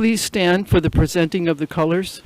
please stand for the presenting of the colors?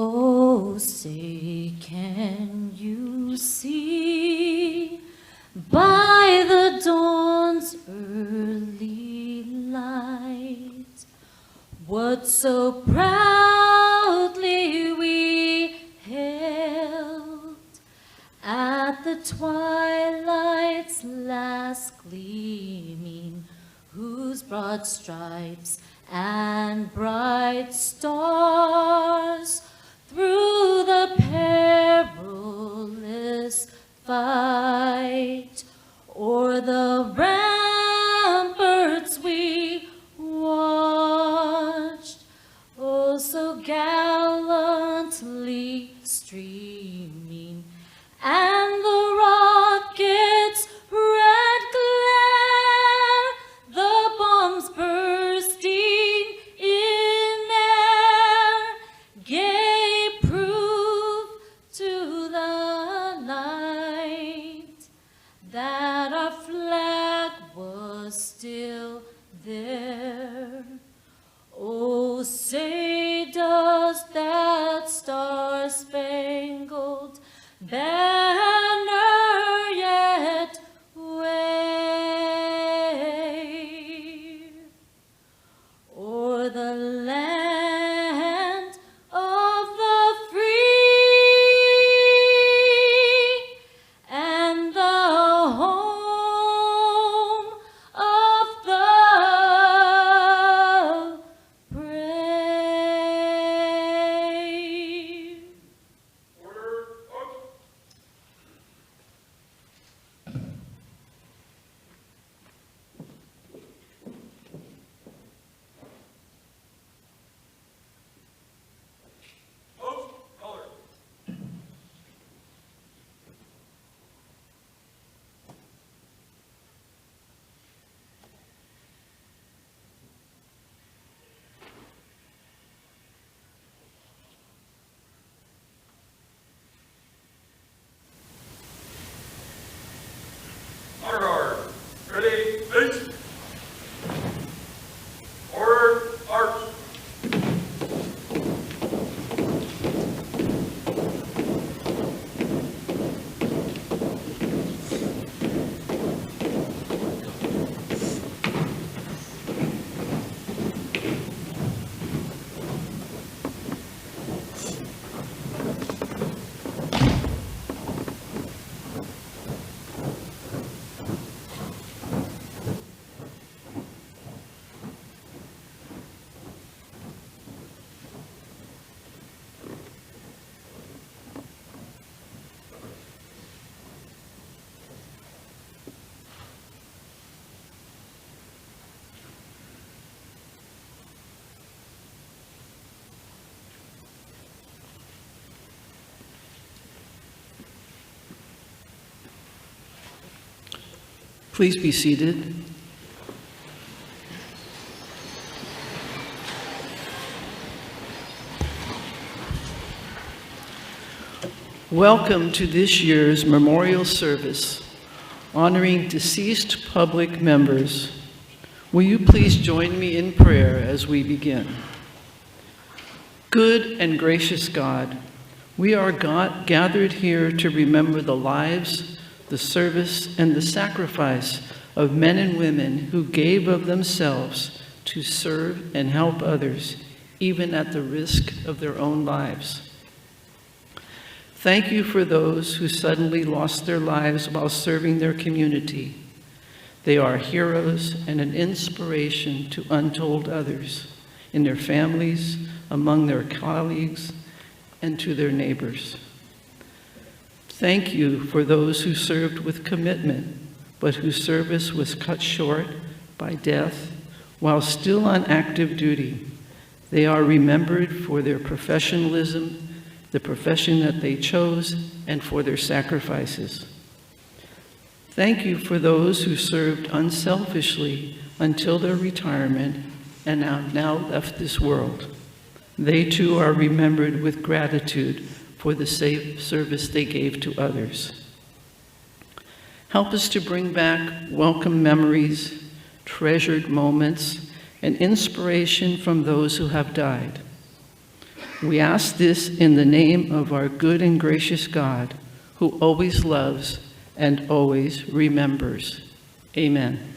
Oh, say, can you see by the dawn's early light what so proudly we hailed at the twilight's last gleaming, whose broad stripes and bright stars through the perilous fight o'er the ramparts we watched, oh so gallantly streaming, and the rockets' red glare, the bombs bursting in air, gave proof to the night that our flag was still there. Oh, say does that star-spangled banner yet wave o'er the land of the free and the home of the brave. Honor guard, ready, face. Order, arch. Please be seated. Welcome to this year's memorial service honoring deceased public members. Will you please join me in prayer as we begin? Good and gracious God, we are gathered here to remember the lives, the service, and the sacrifice of men and women who gave of themselves to serve and help others, even at the risk of their own lives. Thank you for those who suddenly lost their lives while serving their community. They are heroes and an inspiration to untold others, in their families, among their colleagues, and to their neighbors. Thank you for those who served with commitment, but whose service was cut short by death while still on active duty. They are remembered for their professionalism, the profession that they chose, and for their sacrifices. Thank you for those who served unselfishly until their retirement and have now left this world. They too are remembered with gratitude for the service they gave to others. Help us to bring back welcome memories, treasured moments, and inspiration from those who have died. We ask this in the name of our good and gracious God, who always loves and always remembers. Amen.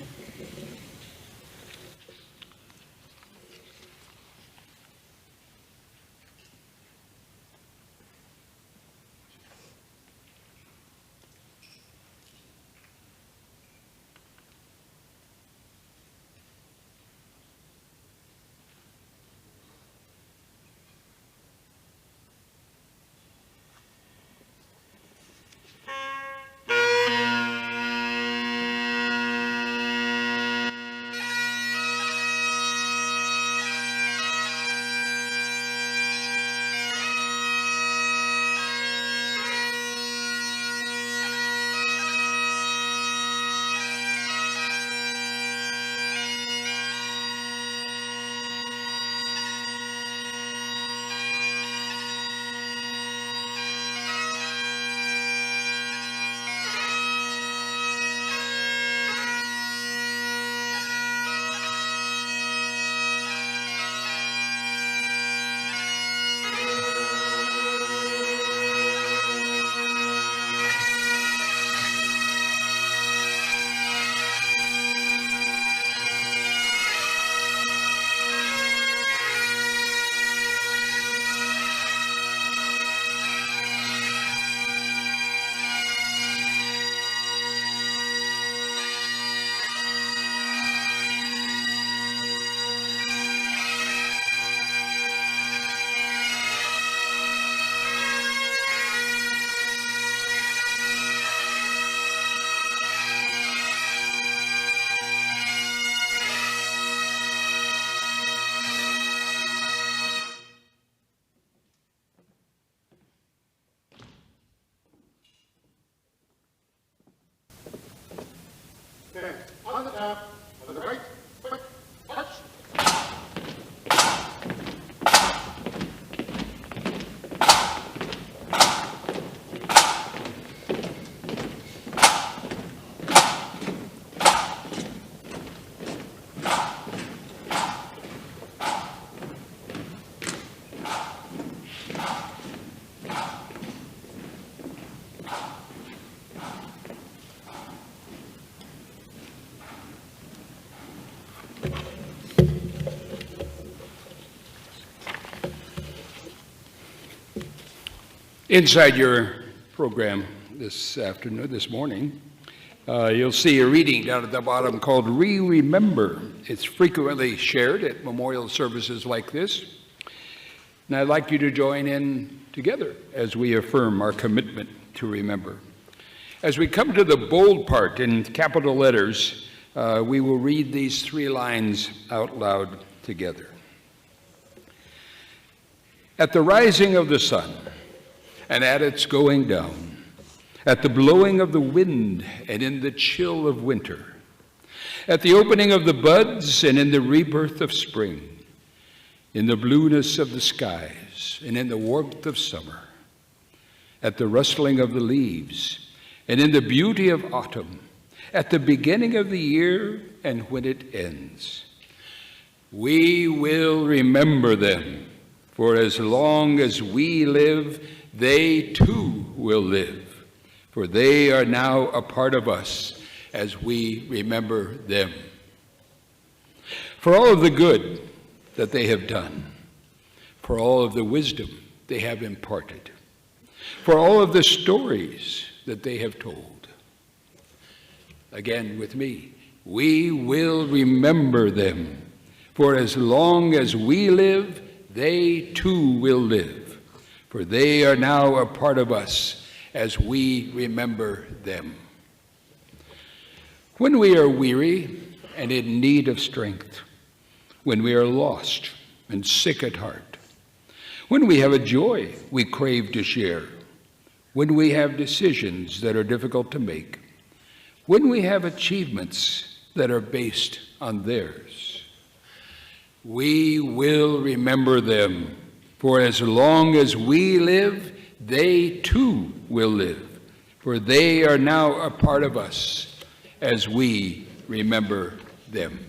Okay, on the tap, on the right, quick, march. Inside your program this morning, you'll see a reading down at the bottom called Remember. It's frequently shared at memorial services like this. And I'd like you to join in together as we affirm our commitment to remember. As we come to the bold part in capital letters, we will read these 3 lines out loud together. At the rising of the sun, and at its going down, at the blowing of the wind and in the chill of winter, at the opening of the buds and in the rebirth of spring, in the blueness of the skies and in the warmth of summer, at the rustling of the leaves, and in the beauty of autumn, at the beginning of the year and when it ends. We will remember them, for as long as we live, they too will live, for they are now a part of us as we remember them. For all of the good that they have done, for all of the wisdom they have imparted, for all of the stories that they have told. Again with me, we will remember them, for as long as we live, they too will live, for they are now a part of us as we remember them. When we are weary and in need of strength, when we are lost and sick at heart, when we have a joy we crave to share, when we have decisions that are difficult to make, when we have achievements that are based on theirs, we will remember them, for as long as we live, they too will live, for they are now a part of us as we remember them.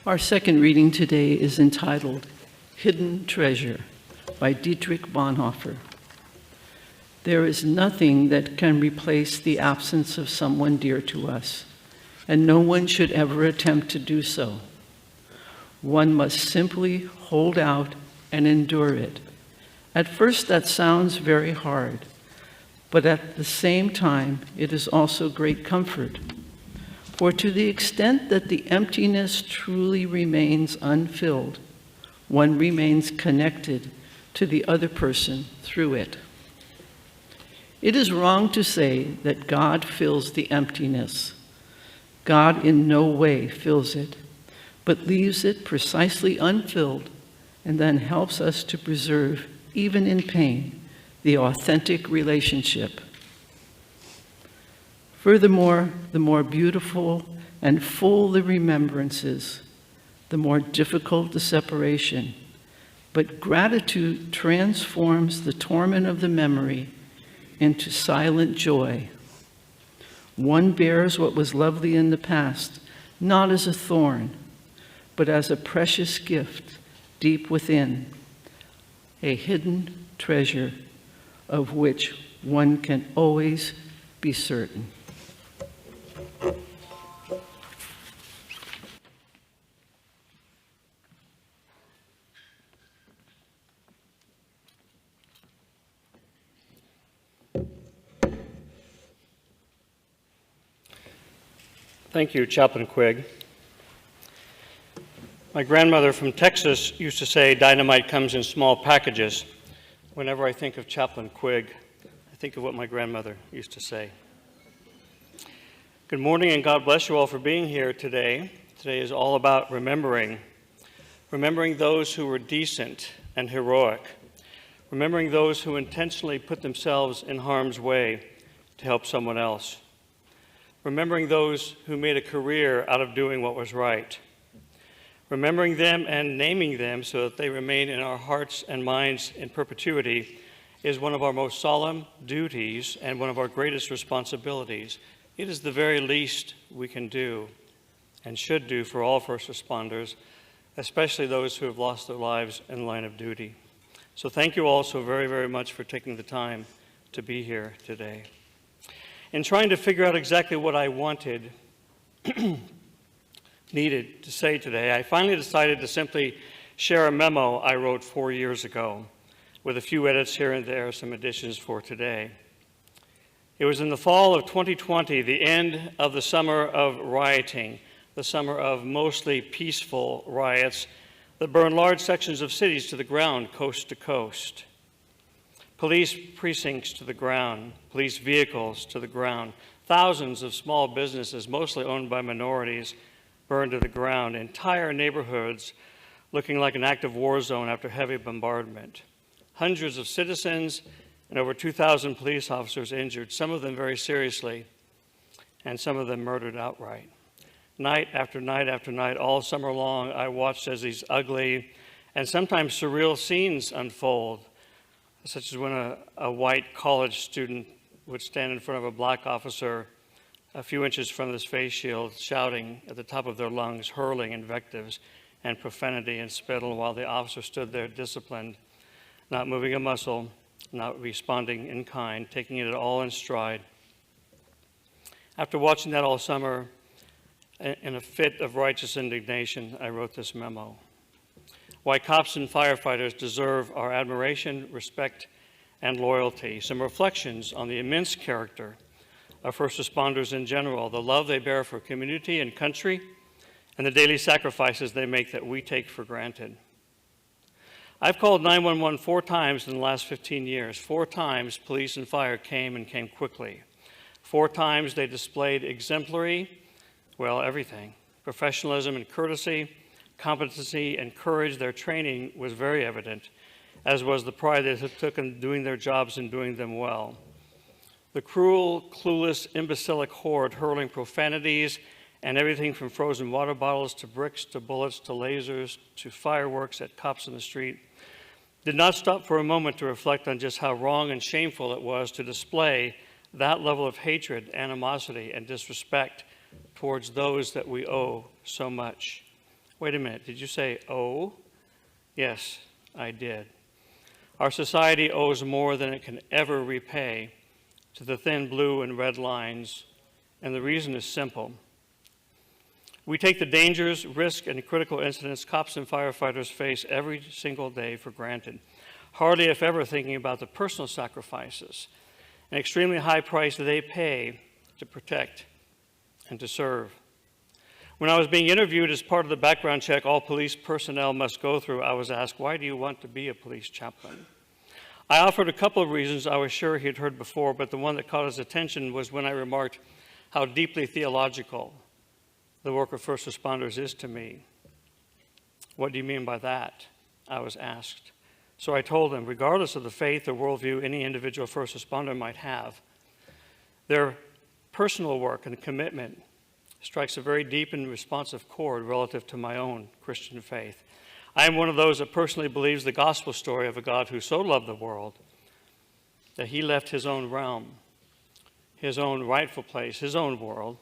Our second reading today is entitled Hidden Treasure by Dietrich Bonhoeffer. There is nothing that can replace the absence of someone dear to us, and no one should ever attempt to do so. One must simply hold out and endure it. At first, that sounds very hard, but at the same time, it is also great comfort. For to the extent that the emptiness truly remains unfilled, one remains connected to the other person through it. It is wrong to say that God fills the emptiness. God in no way fills it, but leaves it precisely unfilled and then helps us to preserve, even in pain, the authentic relationship. Furthermore, the more beautiful and full the remembrances, the more difficult the separation. But gratitude transforms the torment of the memory into silent joy. One bears what was lovely in the past, not as a thorn, but as a precious gift deep within, a hidden treasure of which one can always be certain. Thank you, Chaplain Quigg. My grandmother from Texas used to say dynamite comes in small packages. Whenever I think of Chaplain Quigg, I think of what my grandmother used to say. Good morning, and God bless you all for being here today. Today is all about remembering those who were decent and heroic, remembering those who intentionally put themselves in harm's way to help someone else, remembering those who made a career out of doing what was right, remembering them and naming them so that they remain in our hearts and minds in perpetuity is one of our most solemn duties and one of our greatest responsibilities. It is the very least we can do and should do for all first responders, especially those who have lost their lives in the line of duty. So thank you all so very, very much for taking the time to be here today. In trying to figure out exactly what I needed to say today, I finally decided to simply share a memo I wrote 4 years ago with a few edits here and there, some additions for today. It was in the fall of 2020, the end of the summer of rioting, the summer of mostly peaceful riots that burned large sections of cities to the ground, coast to coast. Police precincts to the ground, police vehicles to the ground, thousands of small businesses, mostly owned by minorities, burned to the ground, entire neighborhoods looking like an active war zone after heavy bombardment. Hundreds of citizens and over 2,000 police officers injured, some of them very seriously, and some of them murdered outright. Night after night after night, all summer long, I watched as these ugly and sometimes surreal scenes unfold, such as when a white college student would stand in front of a black officer a few inches from his face shield, shouting at the top of their lungs, hurling invectives and profanity and spittle, while the officer stood there disciplined, not moving a muscle, not responding in kind, taking it all in stride. After watching that all summer, in a fit of righteous indignation, I wrote this memo. Why cops and firefighters deserve our admiration, respect, and loyalty. Some reflections on the immense character of first responders in general, the love they bear for community and country, and the daily sacrifices they make that we take for granted. I've called 911 4 times in the last 15 years. 4 times police and fire came and came quickly. 4 times they displayed exemplary, well, everything, professionalism and courtesy, competency and courage. Their training was very evident, as was the pride they took in doing their jobs and doing them well. The cruel, clueless, imbecilic horde hurling profanities and everything from frozen water bottles to bricks to bullets to lasers to fireworks at cops in the street did not stop for a moment to reflect on just how wrong and shameful it was to display that level of hatred, animosity, and disrespect towards those that we owe so much. Wait a minute, did you say owe? Yes, I did. Our society owes more than it can ever repay to the thin blue and red lines, and the reason is simple. We take the dangers, risk, and critical incidents cops and firefighters face every single day for granted, hardly if ever thinking about the personal sacrifices an extremely high price that they pay to protect and to serve. When I was being interviewed as part of the background check all police personnel must go through, I was asked, "Why do you want to be a police chaplain?" I offered a couple of reasons I was sure he had heard before, but the one that caught his attention was when I remarked how deeply theological the work of first responders is to me. "What do you mean by that?" I was asked. So I told him, regardless of the faith or worldview any individual first responder might have, their personal work and commitment strikes a very deep and responsive chord relative to my own Christian faith. I am one of those that personally believes the gospel story of a God who so loved the world that he left his own realm, his own rightful place, his own world,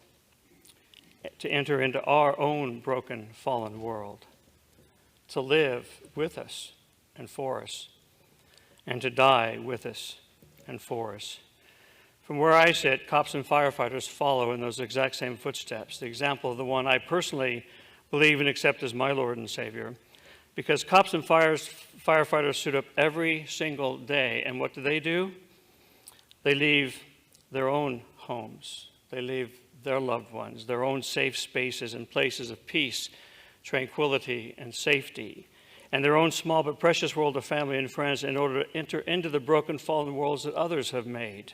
to enter into our own broken, fallen world, to live with us and for us, and to die with us and for us. From where I sit, cops and firefighters follow in those exact same footsteps, the example of the one I personally believe and accept as my Lord and Savior, because cops and firefighters suit up every single day, and what do? They leave their own homes. They leave their loved ones, their own safe spaces and places of peace, tranquility, and safety, and their own small but precious world of family and friends in order to enter into the broken, fallen worlds that others have made.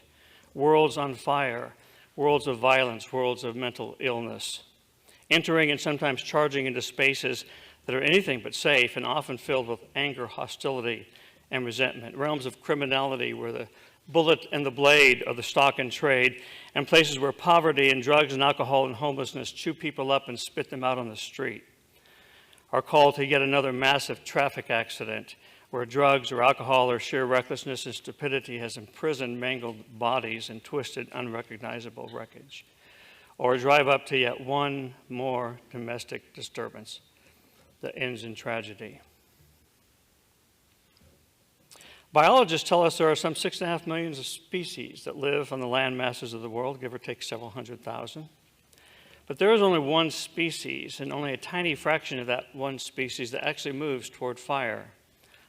Worlds on fire, worlds of violence, worlds of mental illness, entering and sometimes charging into spaces that are anything but safe and often filled with anger, hostility, and resentment, realms of criminality where the bullet and the blade are the stock in trade, and places where poverty and drugs and alcohol and homelessness chew people up and spit them out on the street. Our call to yet another massive traffic accident where drugs or alcohol or sheer recklessness and stupidity has imprisoned mangled bodies and twisted unrecognizable wreckage. Or drive up to yet one more domestic disturbance that ends in tragedy. Biologists tell us there are some 6.5 million species that live on the land masses of the world, give or take several 100,000. But there is only one species, and only a tiny fraction of that one species that actually moves toward fire,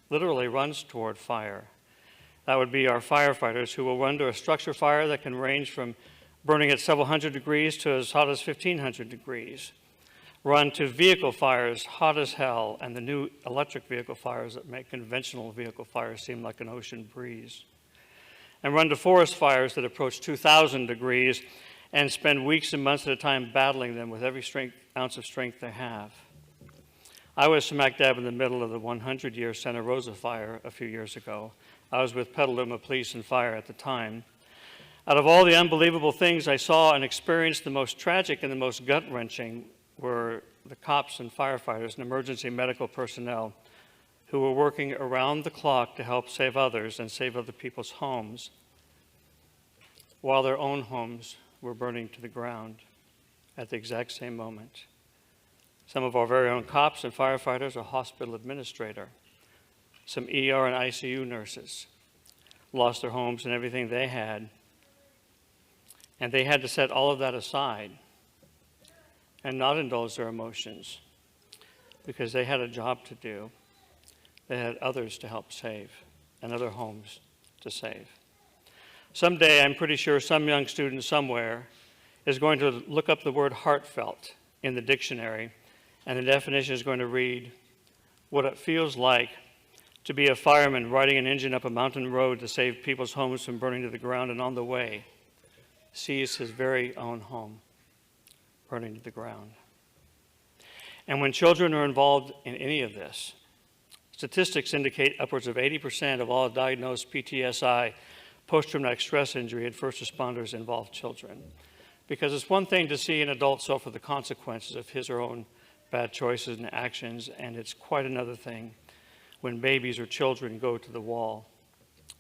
literally runs toward fire. That would be our firefighters, who will run to a structure fire that can range from burning at several hundred degrees to as hot as 1,500 degrees. Run to vehicle fires, hot as hell, and the new electric vehicle fires that make conventional vehicle fires seem like an ocean breeze. And run to forest fires that approach 2,000 degrees and spend weeks and months at a time battling them with every ounce of strength they have. I was smack dab in the middle of the 100-year Santa Rosa fire a few years ago. I was with Petaluma Police and Fire at the time. Out of all the unbelievable things I saw and experienced, the most tragic and the most gut-wrenching were the cops and firefighters and emergency medical personnel who were working around the clock to help save others and save other people's homes while their own homes were burning to the ground at the exact same moment. Some of our very own cops and firefighters, a hospital administrator, some ER and ICU nurses lost their homes and everything they had, and they had to set all of that aside and not indulge their emotions because they had a job to do. They had others to help save and other homes to save. Someday, I'm pretty sure some young student somewhere is going to look up the word heartfelt in the dictionary, and the definition is going to read, what it feels like to be a fireman riding an engine up a mountain road to save people's homes from burning to the ground, and on the way sees his very own home burning to the ground. And when children are involved in any of this, statistics indicate upwards of 80% of all diagnosed PTSI, post-traumatic stress injury, and first responders involve children. Because it's one thing to see an adult suffer the consequences of his or her own bad choices and actions, and it's quite another thing when babies or children go to the wall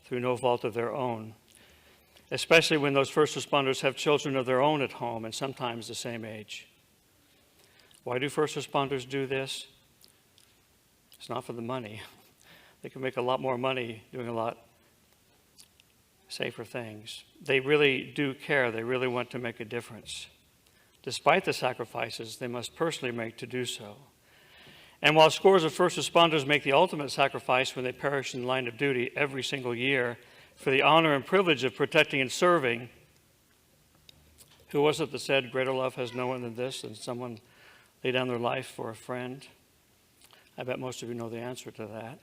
through no fault of their own, especially when those first responders have children of their own at home and sometimes the same age. Why do first responders do this? It's not for the money. They can make a lot more money doing a lot safer things. They really do care. They really want to make a difference, despite the sacrifices they must personally make to do so. And while scores of first responders make the ultimate sacrifice when they perish in the line of duty every single year, for the honor and privilege of protecting and serving. Who was it that said, greater love has no one than this, than someone lay down their life for a friend? I bet most of you know the answer to that.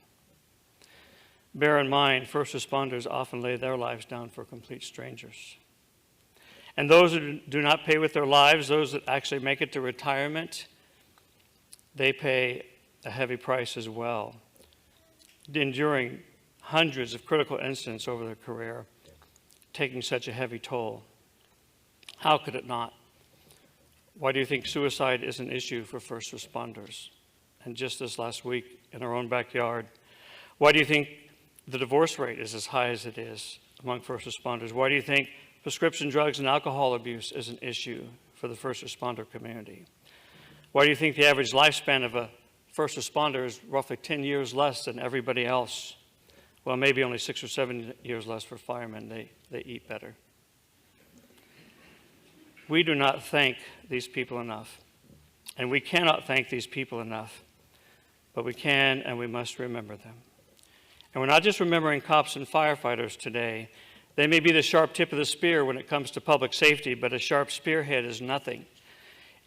Bear in mind, first responders often lay their lives down for complete strangers. And those who do not pay with their lives, those that actually make it to retirement, they pay a heavy price as well, enduring hundreds of critical incidents over their career, taking such a heavy toll. How could it not? Why do you think suicide is an issue for first responders? And just this last week, in our own backyard, why do you think the divorce rate is as high as it is among first responders? Why do you think prescription drugs and alcohol abuse is an issue for the first responder community? Why do you think the average lifespan of a first responder is roughly 10 years less than everybody else? Well, maybe only 6 or 7 years less for firemen. They eat better. We do not thank these people enough, and we cannot thank these people enough, but we can and we must remember them. And we're not just remembering cops and firefighters today. They may be the sharp tip of the spear when it comes to public safety, but a sharp spearhead is nothing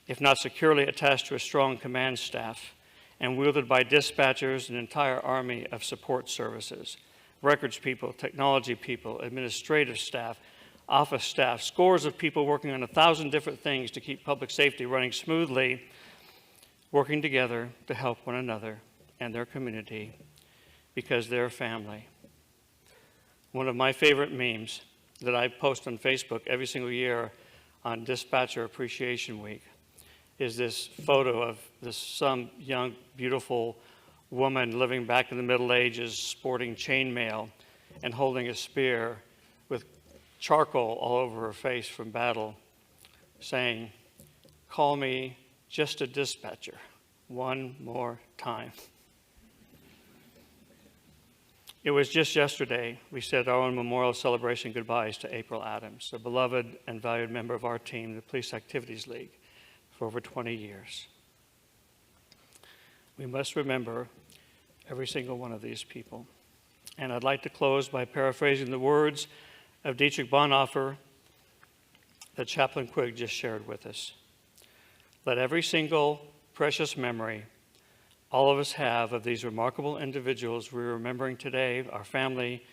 if not securely attached to a strong command staff and wielded by dispatchers and an entire army of support services, records people, technology people, administrative staff, office staff, scores of people working on 1,000 different things to keep public safety running smoothly, working together to help one another and their community because they're family. One of my favorite memes that I post on Facebook every single year on Dispatcher Appreciation Week is this photo of some young, beautiful woman living back in the Middle Ages, sporting chainmail and holding a spear with charcoal all over her face from battle, saying, "Call me just a dispatcher one more time." It was just yesterday we said our own memorial celebration goodbyes to April Adams, a beloved and valued member of our team, the Police Activities League, for over 20 years. We must remember every single one of these people. And I'd like to close by paraphrasing the words of Dietrich Bonhoeffer that Chaplain Quigg just shared with us. Let every single precious memory all of us have of these remarkable individuals we're remembering today, our family,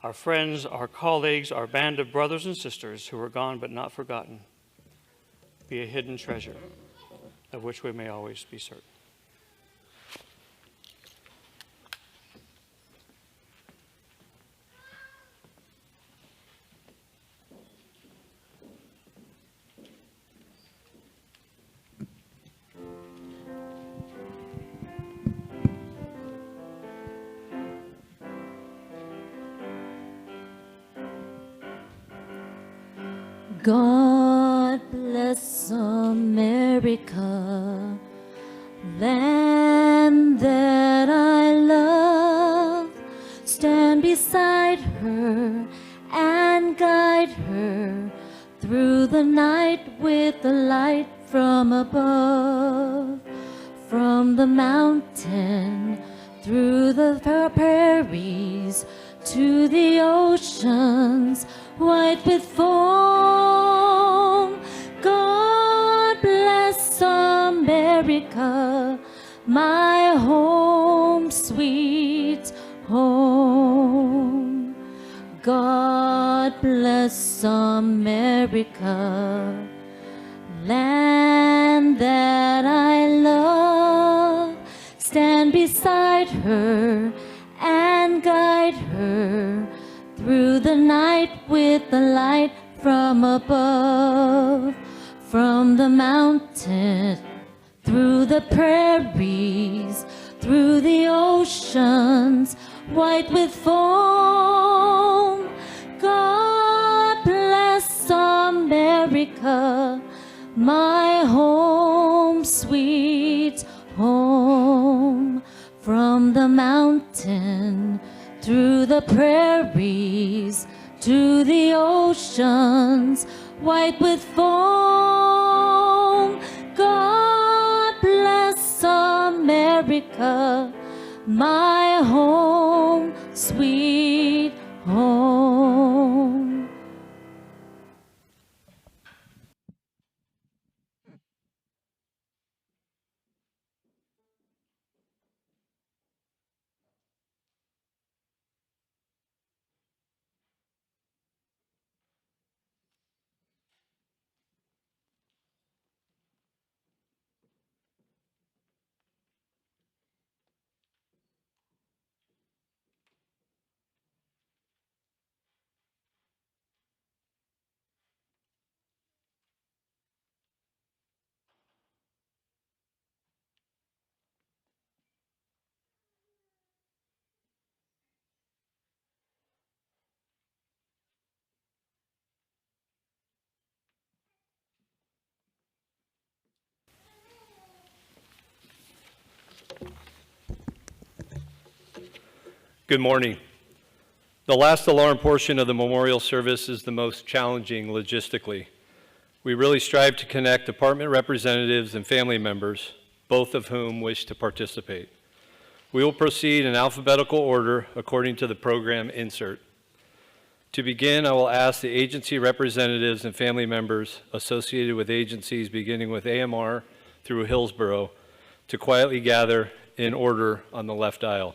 our friends, our colleagues, our band of brothers and sisters who are gone but not forgotten, be a hidden treasure of which we may always be certain. God bless America, land that I love. Stand beside her and guide her through the night with the light from above. From the mountain, through the prairies, to the oceans white with foam. God bless America, my home, sweet home. God bless America, land that I love. Stand beside her and guide her through the night with the light from above. From the mountain, through the prairies, through the oceans white with foam. God bless America, my home, sweet home. From the mountain, through the prairies, to the oceans white with foam. God bless America, my home, sweet home. Good morning. The last alarm portion of the memorial service is the most challenging logistically. We really strive to connect department representatives and family members, both of whom wish to participate. We will proceed in alphabetical order according to the program insert. To begin, I will ask the agency representatives and family members associated with agencies beginning with AMR through Hillsborough to quietly gather in order on the left aisle.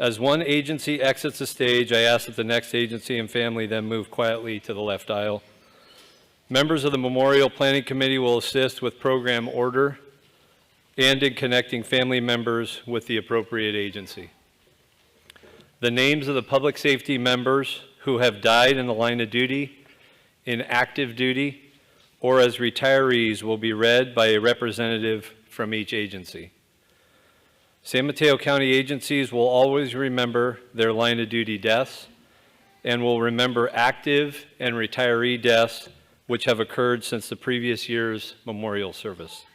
As one agency exits the stage, I ask that the next agency and family then move quietly to the left aisle. Members of the Memorial Planning Committee will assist with program order and in connecting family members with the appropriate agency. The names of the public safety members who have died in the line of duty, in active duty, or as retirees will be read by a representative from each agency. San Mateo County agencies will always remember their line of duty deaths and will remember active and retiree deaths which have occurred since the previous year's memorial service.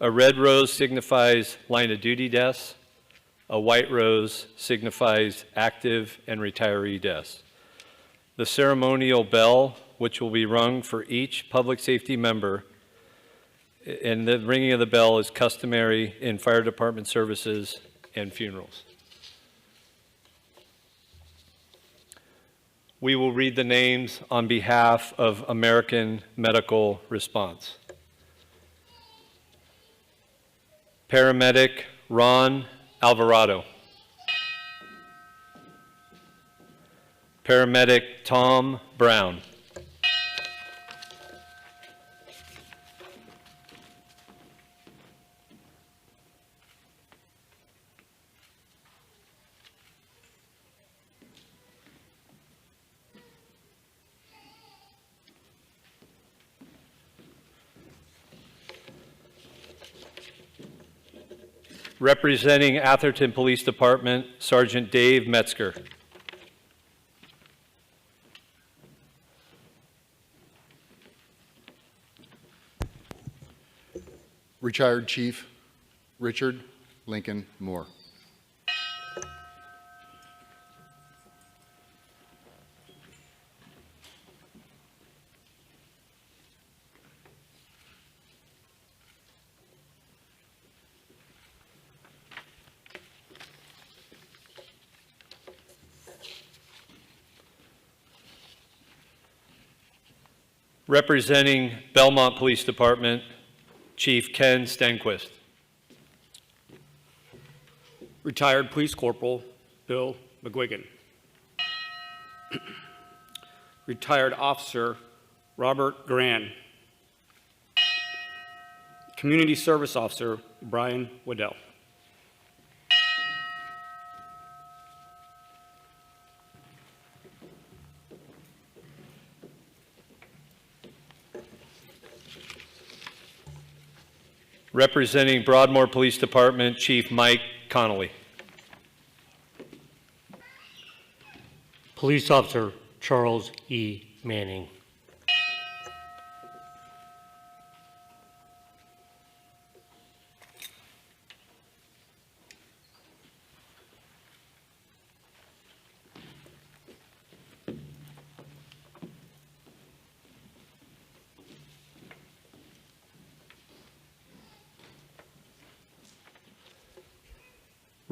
A red rose signifies line of duty deaths. A white rose signifies active and retiree deaths. The ceremonial bell, which will be rung for each public safety member, and the ringing of the bell is customary in fire department services and funerals. We will read the names on behalf of American Medical Response. Paramedic Ron Alvarado. Paramedic Tom Brown. Representing Atherton Police Department, Sergeant Dave Metzger. Retired Chief Richard Lincoln Moore. Representing Belmont Police Department, Chief Ken Stenquist. Retired Police Corporal Bill McGuigan. Retired Officer Robert Gran. Community Service Officer Brian Waddell. Representing Broadmoor Police Department, Chief Mike Connolly. Police Officer Charles E. Manning.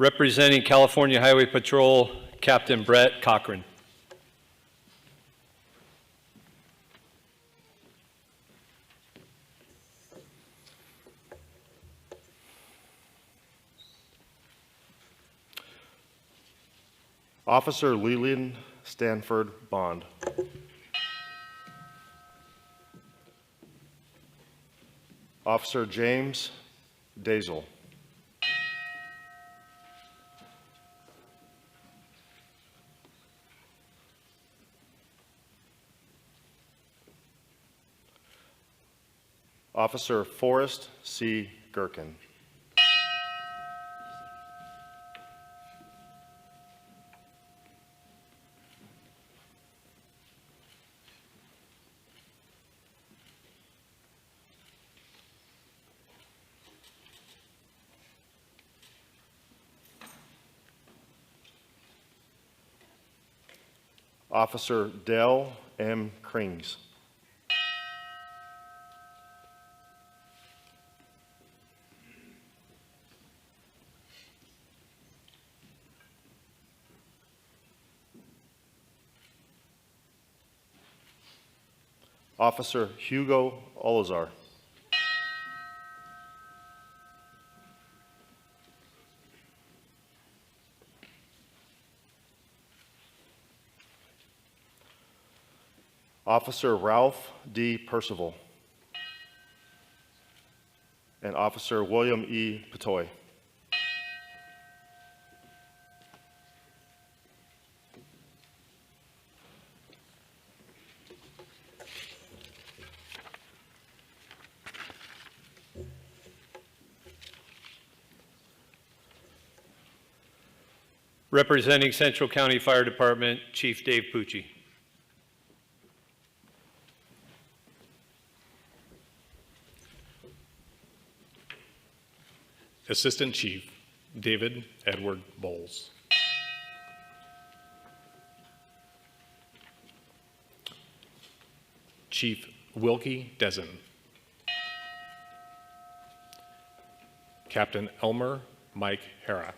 Representing California Highway Patrol, Captain Brett Cochran. Officer Leland Stanford Bond. Officer James Dazel. Officer Forrest C. Gherkin. Officer Dale M. Krings. Officer Hugo Olazar. Officer Ralph D. Percival. And Officer William E. Patoy. Representing Central County Fire Department, Chief Dave Pucci. Assistant Chief David Edward Bowles. Chief Wilkie Dezen. Captain Elmer Mike Hara.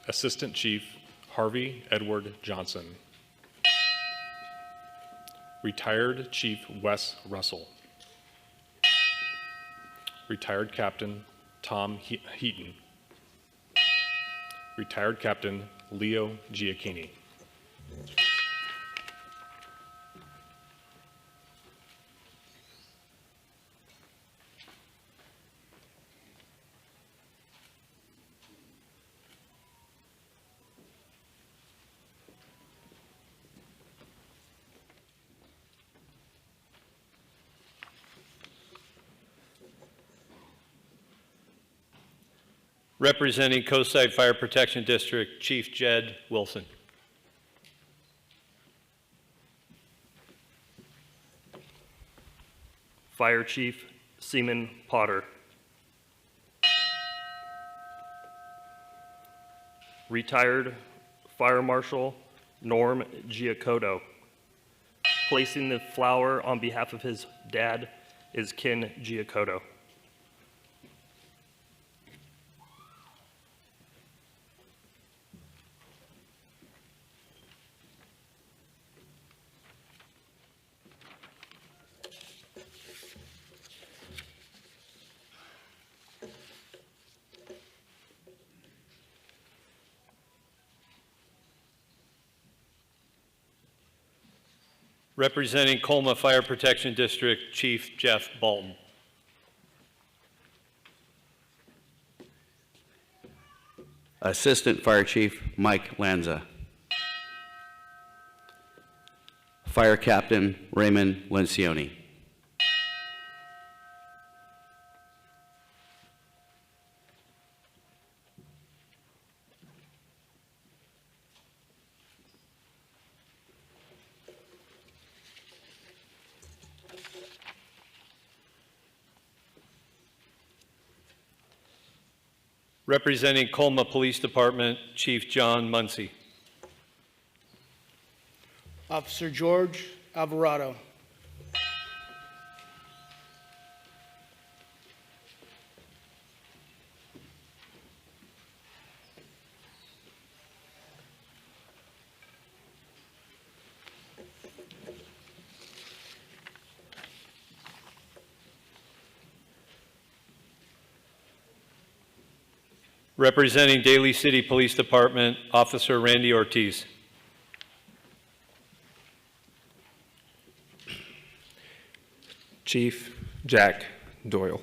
Assistant Chief Harvey Edward Johnson. Retired Chief Wes Russell. Retired Captain Tom Heaton. Retired Captain Leo Giacchini. Representing Coastside Fire Protection District, Chief Jed Wilson. Fire Chief Seaman Potter. Retired Fire Marshal Norm Giacoto. Placing the flower on behalf of his dad is Ken Giacoto. Representing Colma Fire Protection District, Chief Jeff Bolton. Assistant Fire Chief Mike Lanza. Fire Captain Raymond Lencioni. Representing Colma Police Department, Chief John Muncie. Officer George Alvarado. Representing Daly City Police Department, Officer Randy Ortiz. Chief Jack Doyle.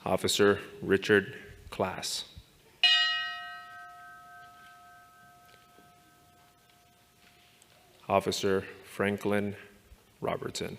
Officer Richard Class. Officer Franklin Robertson.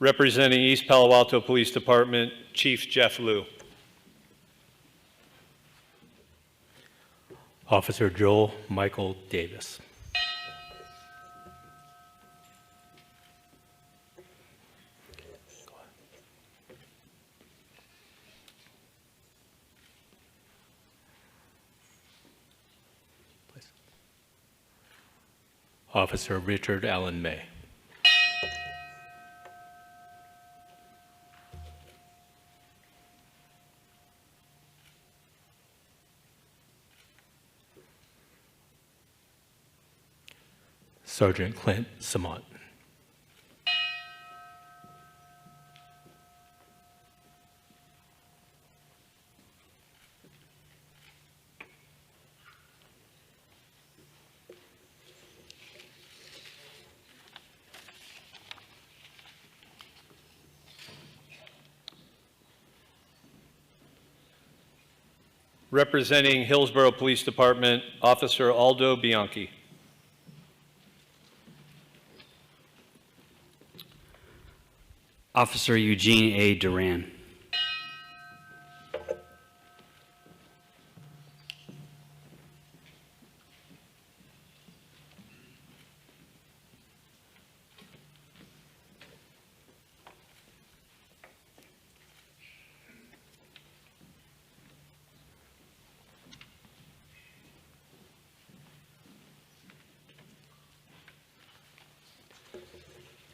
Representing East Palo Alto Police Department, Chief Jeff Liu. Officer Joel Michael Davis. Officer Richard Allen May. Sergeant Clint Samont. Representing Hillsborough Police Department, Officer Aldo Bianchi. Officer Eugene A. Duran.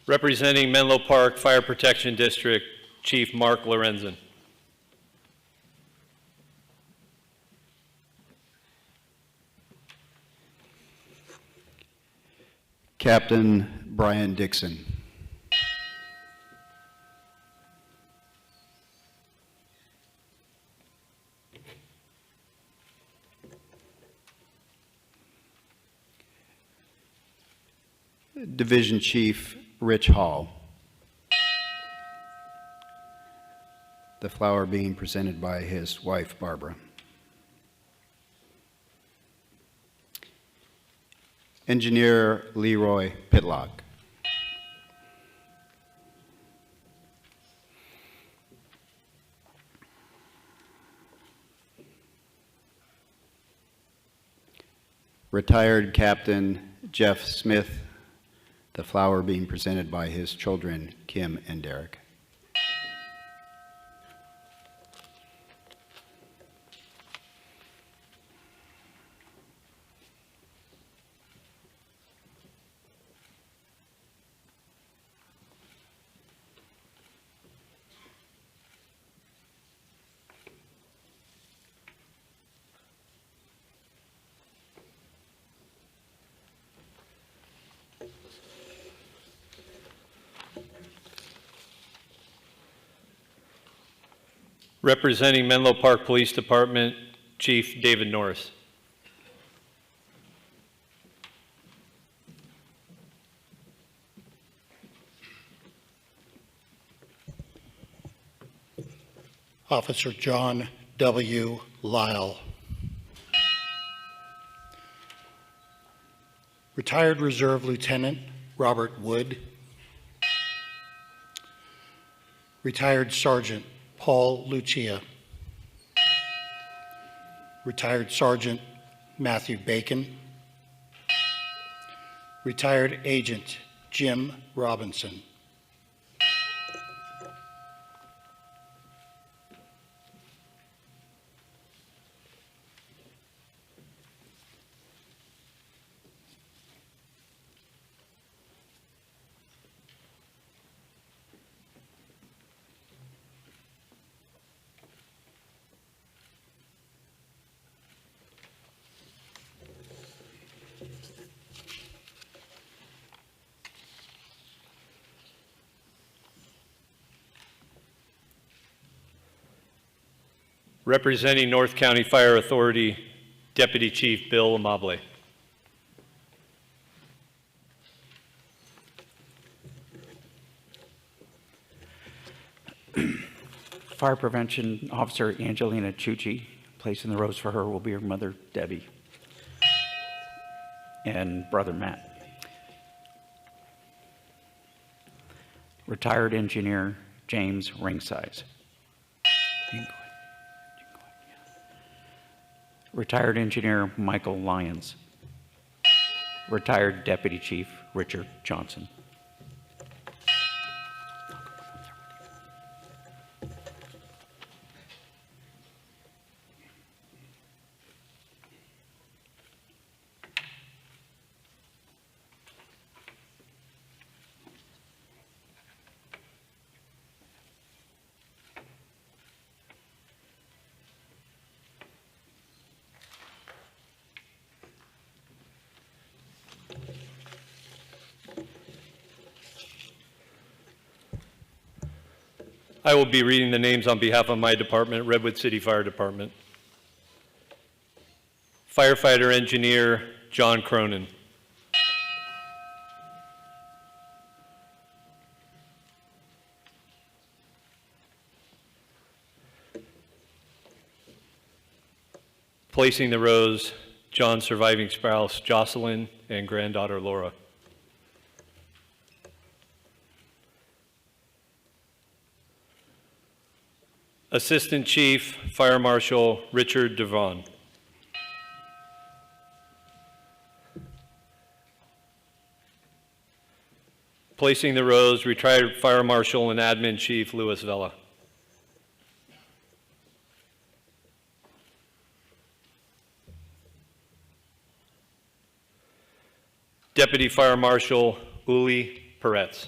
Representing Menlo Park Fire Protection District, Chief Mark Lorenzen. Captain Brian Dixon. Division Chief Rich Hall. The flower being presented by his wife, Barbara. Engineer Leroy Pitlock. Retired Captain Jeff Smith, the flower being presented by his children, Kim and Derek. Representing Menlo Park Police Department, Chief David Norris. Officer John W. Lyle. Retired Reserve Lieutenant Robert Wood. Retired Sergeant Paul Lucia. Retired Sergeant Matthew Bacon. Retired Agent Jim Robinson. Representing North County Fire Authority, Deputy Chief Bill Amable. Fire Prevention Officer Angelina Chucci. Placing the rose for her will be her mother, Debbie, and brother, Matt. Retired engineer James Ringsize. Retired engineer Michael Lyons. Retired deputy chief Richard Johnson. I will be reading the names on behalf of my department, Redwood City Fire Department. Firefighter Engineer John Cronin. Placing the rose, John's surviving spouse Jocelyn and granddaughter Laura. Assistant Chief Fire Marshal Richard Devon. Placing the rose, retired Fire Marshal and Admin Chief Louis Vela. Deputy Fire Marshal Uli Peretz.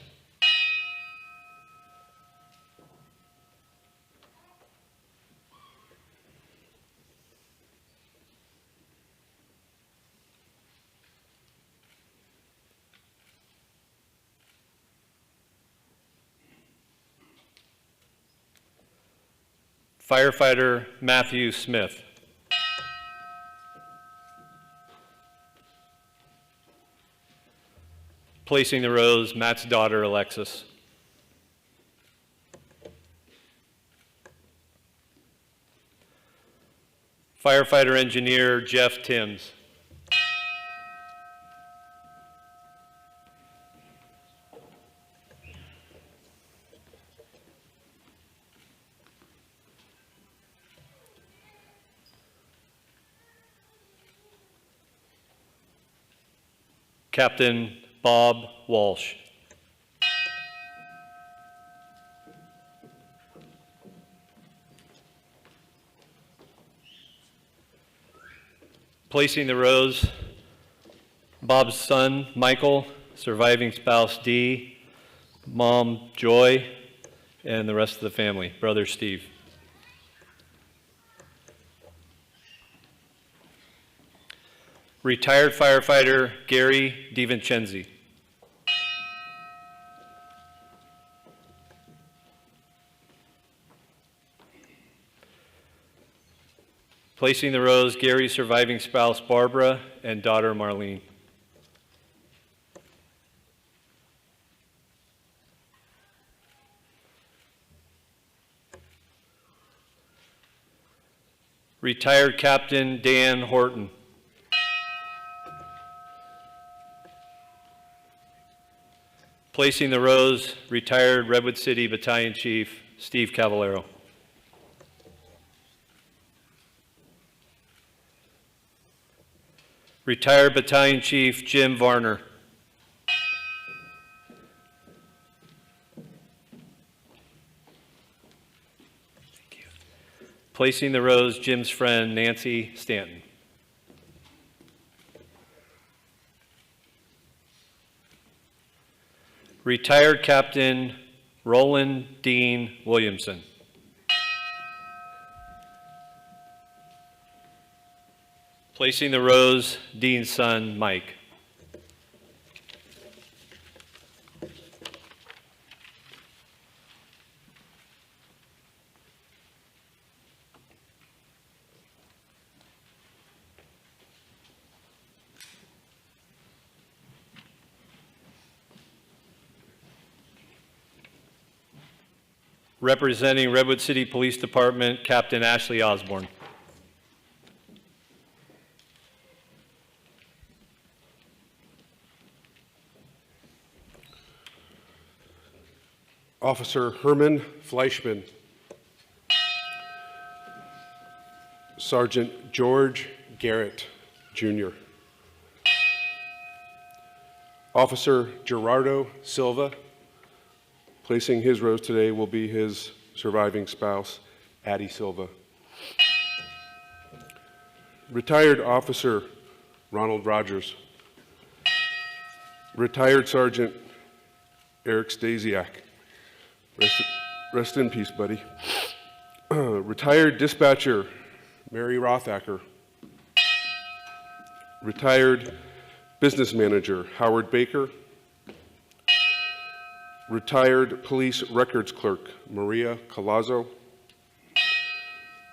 Firefighter Matthew Smith. Placing the rose, Matt's daughter Alexis. Firefighter Engineer Jeff Timms. Captain Bob Walsh. Placing the rose, Bob's son Michael, surviving spouse Dee, mom Joy, and the rest of the family, brother Steve. Retired firefighter Gary DiVincenzi. Placing the rose, Gary's surviving spouse Barbara and daughter Marlene. Retired Captain Dan Horton. Placing the rose, retired Redwood City Battalion Chief Steve Cavallero. Retired Battalion Chief Jim Varner. Placing the rose, Jim's friend Nancy Stanton. Retired Captain Roland Dean Williamson. Placing the rose, Dean's son, Mike. Representing Redwood City Police Department, Captain Ashley Osborne. Officer Herman Fleischman. Sergeant George Garrett, Jr. Officer Gerardo Silva. Placing his rose today will be his surviving spouse, Addie Silva. Retired Officer Ronald Rogers. Retired Sergeant Eric Stasiak. Rest in peace, buddy. Retired Dispatcher Mary Rothacker. Retired Business Manager Howard Baker. Retired Police Records Clerk Maria Colazzo.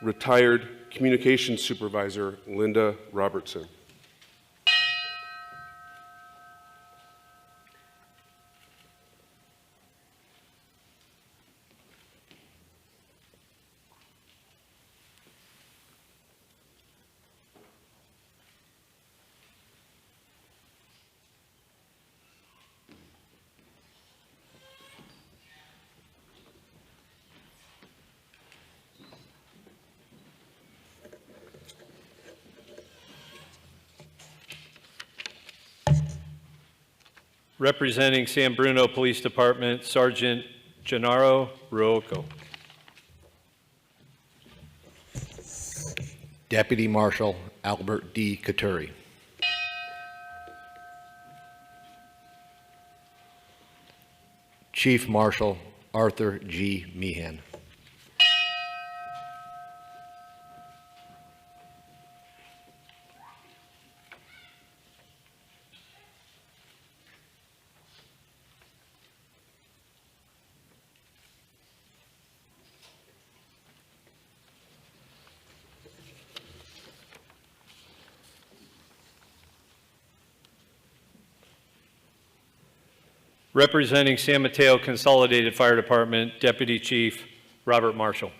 Retired Communications Supervisor Linda Robertson. Representing San Bruno Police Department, Sergeant Gennaro Ruoco. Deputy Marshal Albert D. Katuri. Chief Marshal Arthur G. Meehan. Representing San Mateo Consolidated Fire Department, Deputy Chief Robert Marshall.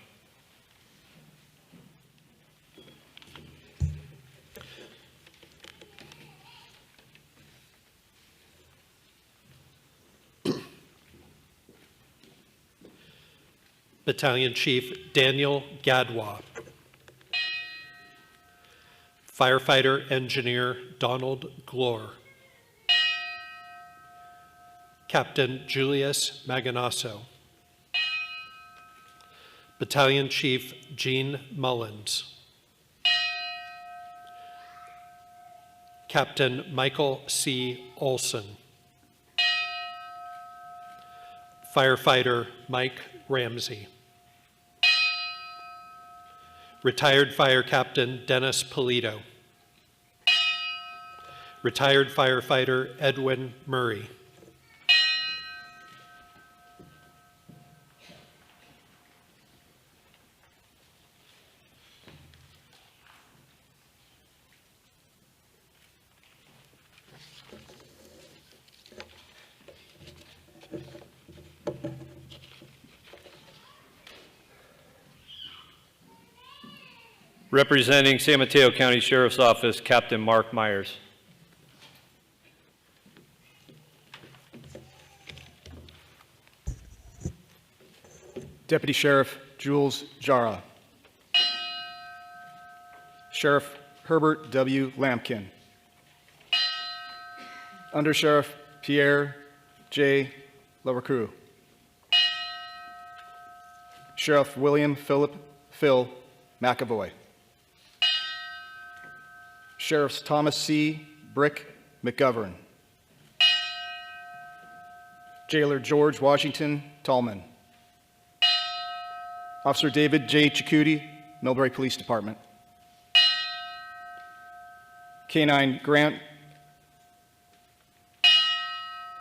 Battalion Chief Daniel Gadwa. Firefighter Engineer Donald Glore. Captain Julius Maganasso. Battalion Chief Gene Mullins. Captain Michael C. Olson. Firefighter Mike Ramsey. Retired Fire Captain Dennis Polito. Retired Firefighter Edwin Murray. Representing San Mateo County Sheriff's Office, Captain Mark Myers. Deputy Sheriff Jules Jara. Sheriff Herbert W. Lampkin. Under Sheriff Pierre J. Lavercrew. Sheriff William Philip Phil McAvoy. Sheriffs Thomas C. Brick McGovern. Jailer George Washington Tallman. Officer David J. Chikuti, Millbrae Police Department. K-9 Grant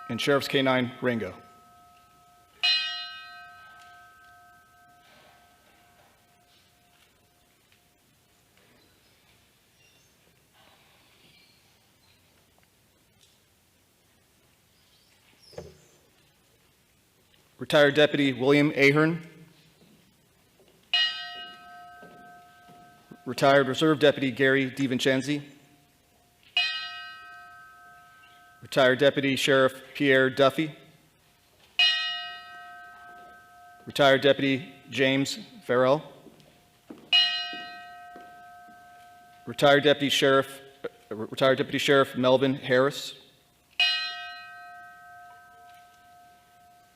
and Sheriff's K-9 Ringo. Retired Deputy William Ahern. Retired Reserve Deputy Gary DiVincenzi. Retired Deputy Sheriff Pierre Duffy. Retired Deputy James Farrell. Retired Deputy Sheriff Melvin Harris.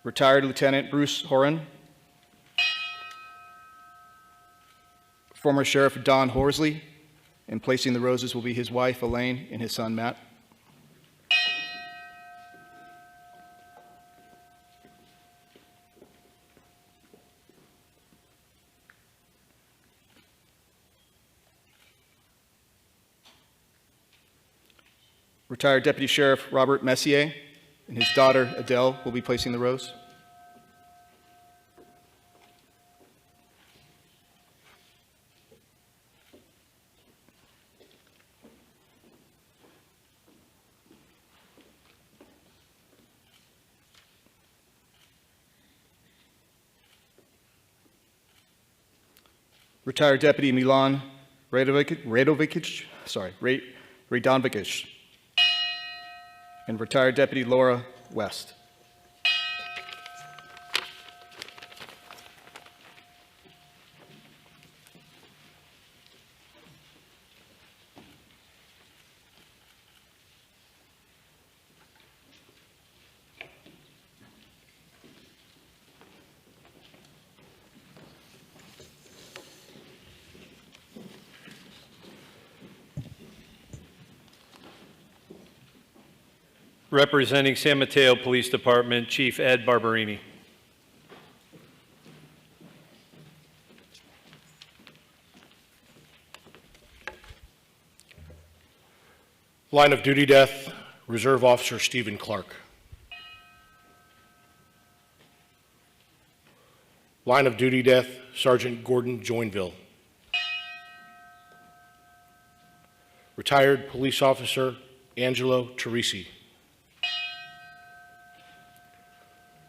Retired Lieutenant Bruce Horan. Former Sheriff Don Horsley, and placing the roses will be his wife Elaine and his son Matt. Retired Deputy Sheriff Robert Messier and his daughter Adele will be placing the rose. Retired Deputy Milan Radovic, and Retired Deputy Laura West. Representing San Mateo Police Department, Chief Ed Barberini. Line of duty death, Reserve Officer Stephen Clark. Line of duty death, Sergeant Gordon Joinville. Retired Police Officer Angelo Teresi.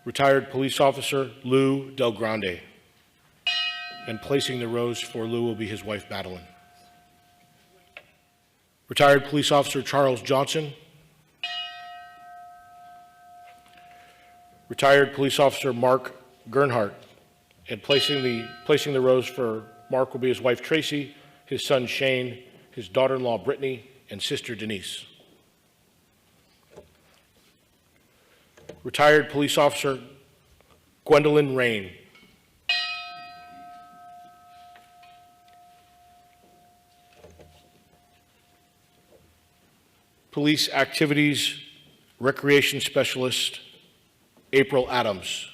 Retired Police Officer Lou Del Grande. And placing the rose for Lou will be his wife, Madeline. Retired Police Officer Charles Johnson. Retired Police Officer Mark Gernhardt. And placing the rose for Mark will be his wife, Tracy, his son, Shane, his daughter-in-law, Brittany, and sister, Denise. Retired Police Officer Gwendolyn Rain. Police Activities Recreation Specialist April Adams.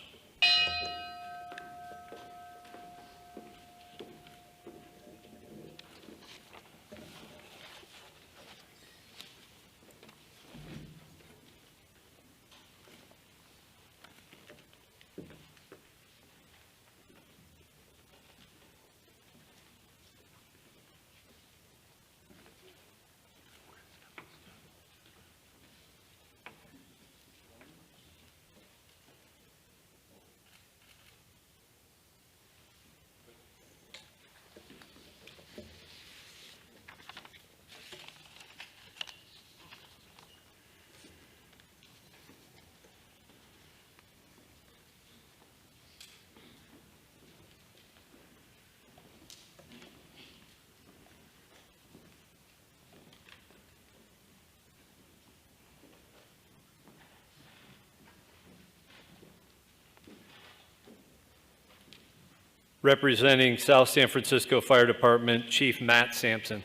Representing South San Francisco Fire Department, Chief Matt Sampson.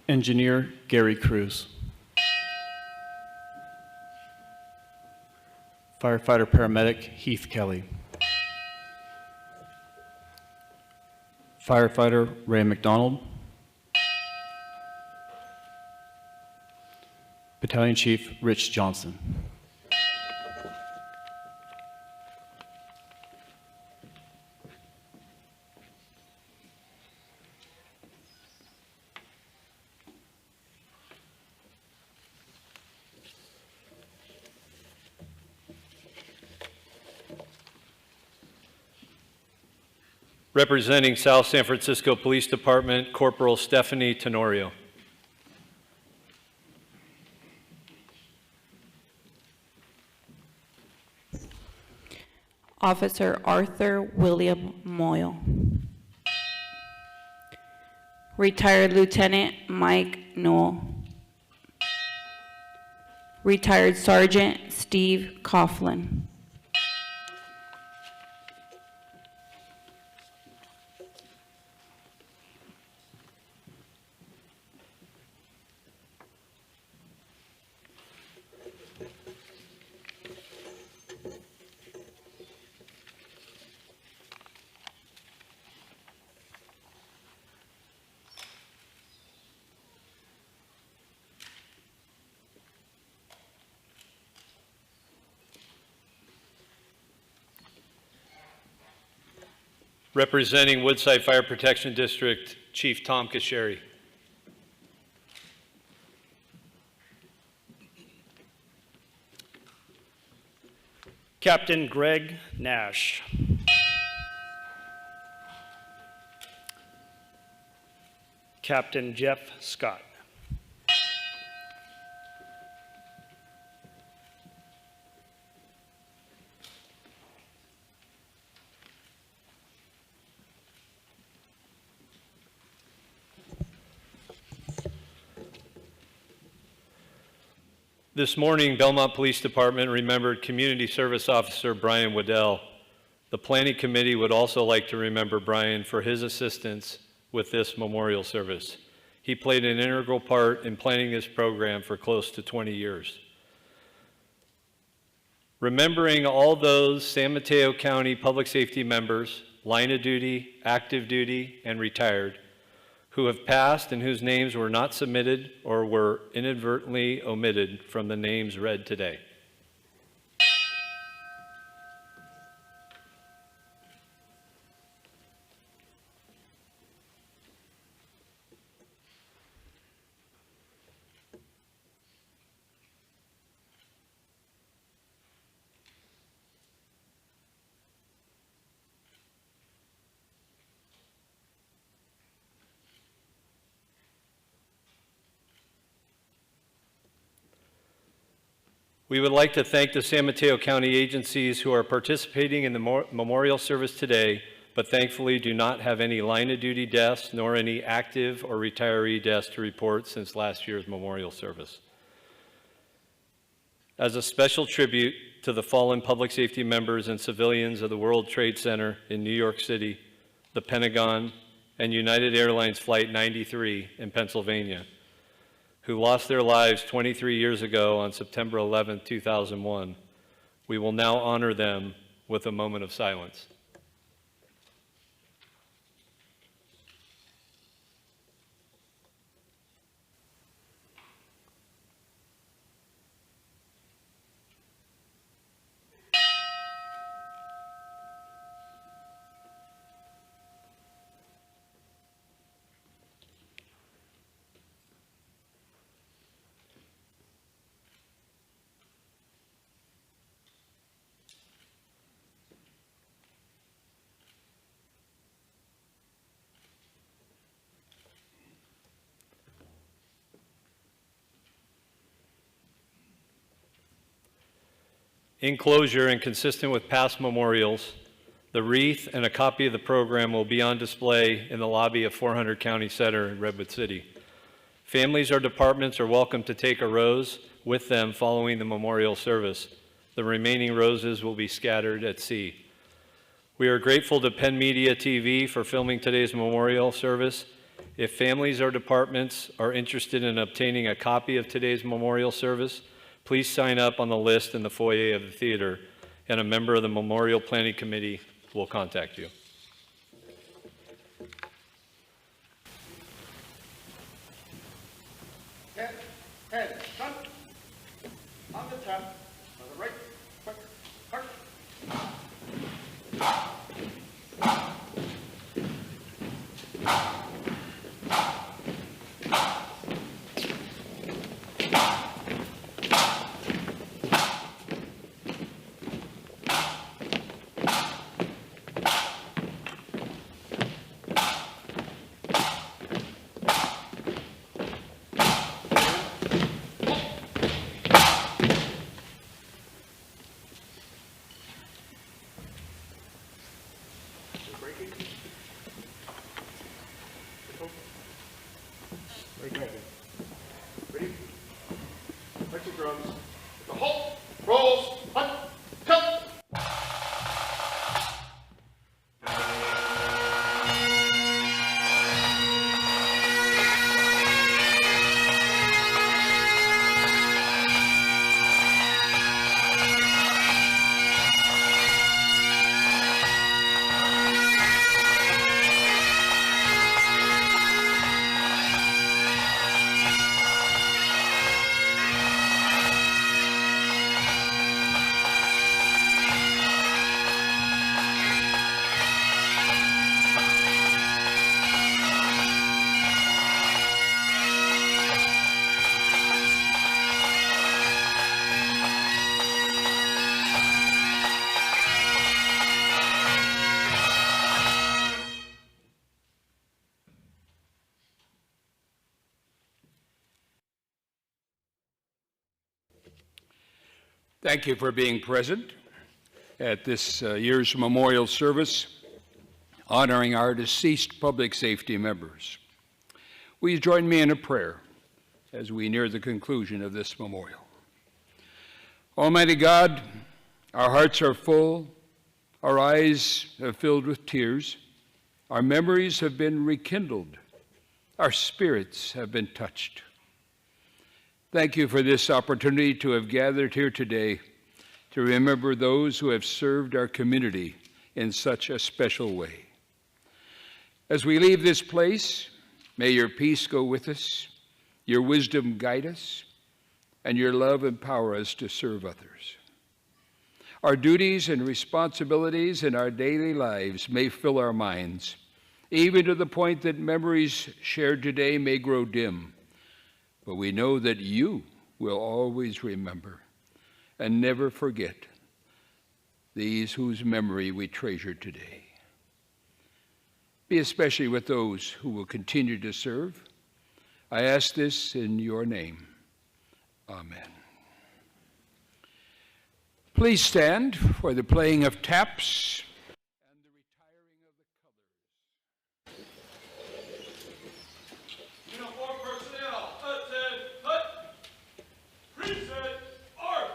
Engineer Gary Cruz. Firefighter Paramedic Heath Kelly. Firefighter Ray McDonald. Battalion Chief Rich Johnson. Representing South San Francisco Police Department, Corporal Stephanie Tenorio. Officer Arthur William Moyle. Retired Lieutenant Mike Newell. Retired Sergeant Steve Coughlin. Representing Woodside Fire Protection District, Chief Tom Kasheri. Captain Greg Nash. Captain Jeff Scott. This morning, Belmont Police Department remembered Community Service Officer Brian Waddell. The Planning Committee would also like to remember Brian for his assistance with this memorial service. He played an integral part in planning this program for close to 20 years. Remembering all those San Mateo County public safety members, line of duty, active duty, and retired, who have passed and whose names were not submitted or were inadvertently omitted from the names read today. We would like to thank the San Mateo County agencies who are participating in the memorial service today, but thankfully do not have any line of duty deaths nor any active or retiree deaths to report since last year's memorial service. As a special tribute to the fallen public safety members and civilians of the World Trade Center in New York City, the Pentagon, and United Airlines Flight 93 in Pennsylvania, who lost their lives 23 years ago on September 11, 2001. We will now honor them with a moment of silence. In closure and consistent with past memorials, the wreath and a copy of the program will be on display in the lobby of 400 County Center in Redwood City. Families or departments are welcome to take a rose with them following the memorial service. The remaining roses will be scattered at sea. We are grateful to Penn Media TV for filming today's memorial service. If families or departments are interested in obtaining a copy of today's memorial service, please sign up on the list in the foyer of the theater, and a member of the Memorial Planning Committee will contact you. Head, cut. On the tap. On the right. Quick. Heart. Very good. Ready? Break the drums. The halt, rolls, hunt, tilt. Thank you for being present at this year's memorial service honoring our deceased public safety members. Will you join me in a prayer as we near the conclusion of this memorial? Almighty God, our hearts are full, our eyes have filled with tears, our memories have been rekindled, our spirits have been touched. Thank you for this opportunity to have gathered here today to remember those who have served our community in such a special way. As we leave this place, may your peace go with us, your wisdom guide us, and your love empower us to serve others. Our duties and responsibilities in our daily lives may fill our minds, even to the point that memories shared today may grow dim. But we know that you will always remember and never forget these whose memory we treasure today. Be especially with those who will continue to serve. I ask this in your name. Amen. Please stand for the playing of taps. Uniform personnel, attend, hut, preset, arm.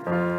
Amen.